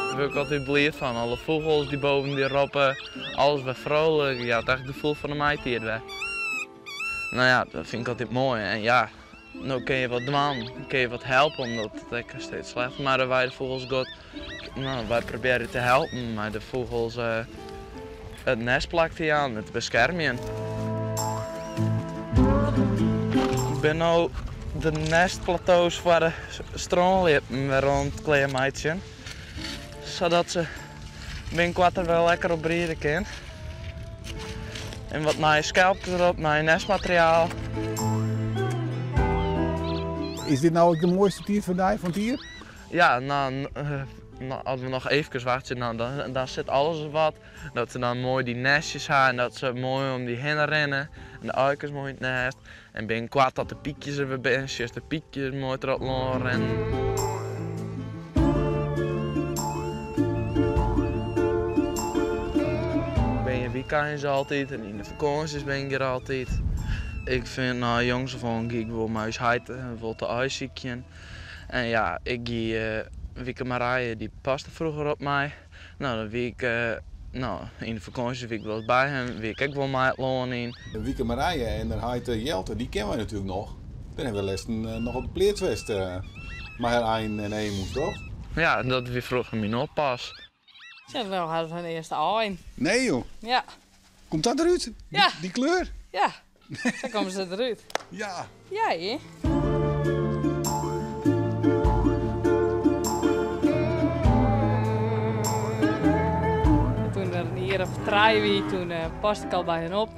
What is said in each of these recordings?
Daar ben ik altijd blij van. Alle vogels die boven die roppen, alles weer vrolijk. Ja, het echt het gevoel van de maaitijd weer. Nou ja, dat vind ik altijd mooi. En ja, nu kun je wat doen, kun je wat helpen, omdat het steeds slecht. Maar wij de vogels goed, nou, wij proberen te helpen, maar de vogels het nest plakt hier aan, het beschermen. Ik ben nu de nestplateaus voor de stroomlippen weer rond het kleine meidje, zodat ze binnenkort er wel lekker op breeden kunnen. En wat naar je schelpjes erop, naar je nestmateriaal. Is dit nou ook de mooiste tijd van het hier? Ja, als we nog even wachten, nou, dan zit alles wat. Dat ze dan mooi die nestjes hebben, dat ze mooi om die heen rennen. En de uikers mooi in het nest. En binnenkort dat de piekjes er weer bij zijn, de piekjes mooi erop rennen. Ben je weekends altijd en in de vakanties ben je er altijd. Ik vind, nou jongens van ik wil mijn huis en wil te uitzieken. En ja, ik ga Wieke Marije, die paste vroeger op mij. Nou, dan wie ik, in de vakantie wie ik wel eens bij hem, wie ik wel mij het loon in. Wieke Marije en dan heet Jelte, die kennen wij natuurlijk nog. Dan hebben we les nog op de pleertwest. Maar een en één moest toch? Ja, dat wie vroeger mijn oppas. Ze wel hadden van de eerste een. Nee joh. Ja. Komt dat eruit? Ja. Die kleur? Ja. Zo komen ze eruit. Ja. Ja, hè? Toen er hier op trein wie, toen paste ik al bij hen op.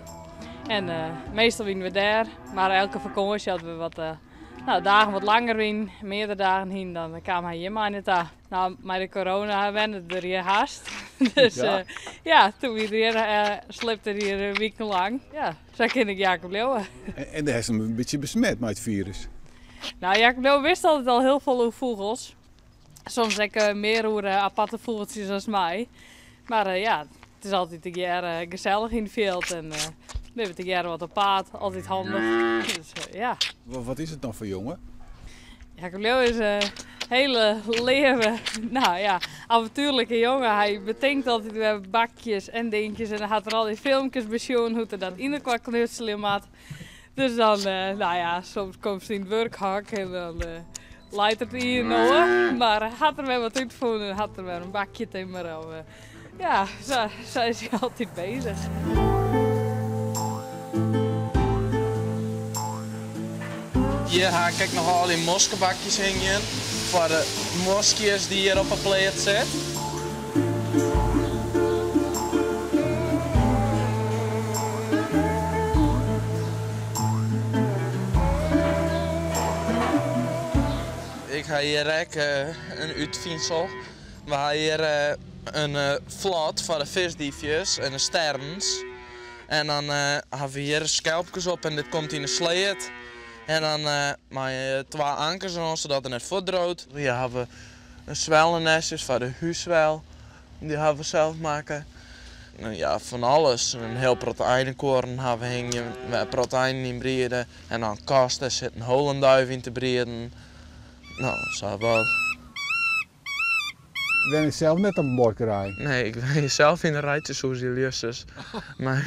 En meestal waren we daar, maar elke vakantie hadden we wat dagen wat langer in, meerdere dagen heen, dan kwam hij hier maar niet aan. Nou, met de corona wende er hier haast. Dus ja, toen we hier slipte hier een week lang. Ja, zo ken ik Jacob Leeuwen. En daar is hem een beetje besmet met het virus. Nou, Jacob Leeuwen wist altijd al heel veel over vogels. Soms ik meer over aparte vogeltjes als mij. Maar ja, het is altijd een keer gezellig in het veld. En we hebben een keer wat op paard, altijd handig. Dus ja. Wat is het dan voor jongen? Jacob Leeuwen is een hele leven, nou ja, avontuurlijke jongen. Hij bedenkt altijd weer bakjes en dingetjes en dan gaat er al die filmpjes bij zien hoe hij dat in de kwak knutselen maakt. Dus dan, nou ja, soms komt ze in het werkhak en dan leidt het hier nog. Maar hij had er weer wat uitgevonden en had er weer een bakje tegen. Ja, zo is hij altijd bezig. Hier ga ik nog al die moskenbakjes hingen voor de mosjes die hier op een pleet zitten. Ik ga hier een uitvinsel. We hebben hier een vlot voor de visdiefjes en de sterns. En dan hebben we hier schelpjes op en dit komt in de sleet. En dan maak je 2 ankers aan, zodat het net voordroot. Hier hebben we een zwellennestjes voor de huiswel. Die hebben we zelf maken. Nou ja, van alles. Een heel proteinenkoren hebben we hingen, met proteïnen in breden. En dan kast, daar zit een holenduif in te breden. Nou, zo wat. Ben je zelf net op een borkerij? Nee, ik ben zelf in de rijtje zoals die lusjes. Mijn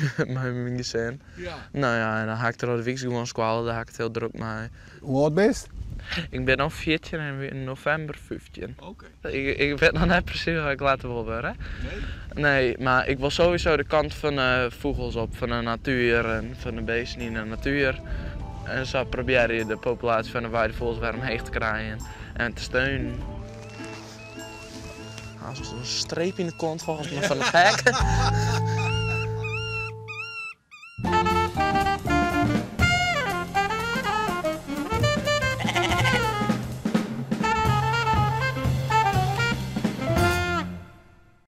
gezin. Ja. Nou ja, en dan ga ik er al de week gewoon squalen, daar ga ik het heel druk mee. Hoe oud best? Ik ben al 14 en in november 15. Oké. Ik weet nog net precies wat ik later wil worden. Nee? Nee, maar ik wil sowieso de kant van de vogels op, van de natuur en van de beesten in de natuur. En zo probeer je de populatie van de weidevogels weer omheen te krijgen en te steunen. Als een streep in de kont volgens mij van het hek.